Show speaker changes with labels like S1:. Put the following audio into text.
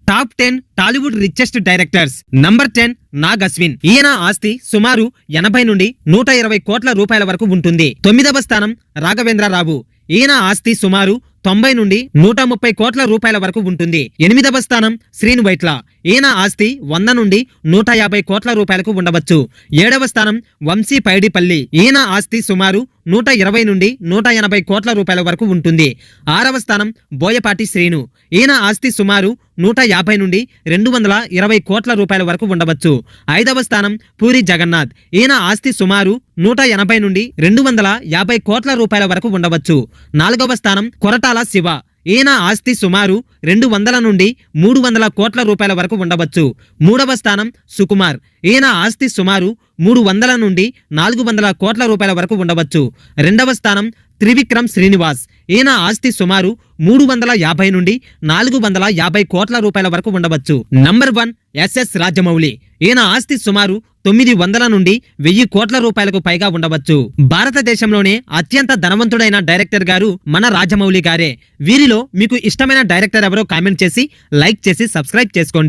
S1: Top 10 Tollywood richest directors. Number 10 Nag Ashwin. ఈయన ఆస్తి సుమారు 80 నుండి 120 కోట్ల రూపాయల వరకు ఉంటుంది. 9వ స్థానం రాఘవేంద్రరావు. ఈయన ఆస్తి సుమారు 90 నుండి 130 కోట్ల రూపాయల వరకు ఉంటుంది. 8వ స్థానం శ్రీను వైట్ల. ఈయన ఆస్తి 100 నుండి 150 కోట్ల రూపాయలకు ఉండవచ్చు. 7వ స్థానం వంశీ పైడిపల్లి. ఈయన ఆస్తి సుమారు 120 నుండి 180 కోట్ల రూపాయల వరకు ఉంటుంది. 6వ స్థానం బోయపాటి శ్రీను. ఈయన ఆస్తి సుమారు 150 నుండి 220 కోట్ల రూపాయల వరకు ఉండవచ్చు. 5వ స్థానం పూరి జగన్నాథ్. ఈయన ఆస్తి సుమారు 180 నుండి 250 కోట్ల రూపాయల వరకు ఉండవచ్చు. 4వ స్థానం కొరటాల శివ. ఈయన ఆస్తి సుమారు 200 నుండి 300 కోట్ల రూపాయల వరకు ఉండవచ్చు. 3వ స్థానం సుకుమార్. ఈయన ఆస్తి సుమారు 300 నుండి 400 కోట్ల రూపాయల వరకు ఉండవచ్చు. 2వ స్థానం త్రివిక్రమ్ శ్రీనివాస్. ఈయన ఆస్తి సుమారు 350 నుండి 450 కోట్ల రూపాయల వరకు ఉండవచ్చు. Number 1 SS Rajamouli. ఈయన ఆస్తి సుమారు 900 నుండి 1000 కోట్ల రూపాయలకు పైగా ఉండవచ్చు. భారతదేశంలోనే అత్యంత ధనవంతుడైన డైరెక్టర్ గారు మన రాజమౌళి గారే. వీరిలో మీకు ఇష్టమైన డైరెక్టర్ ఎవరో కామెంట్ చేసి లైక్ చేసి సబ్స్క్రైబ్ చేసుకోండి.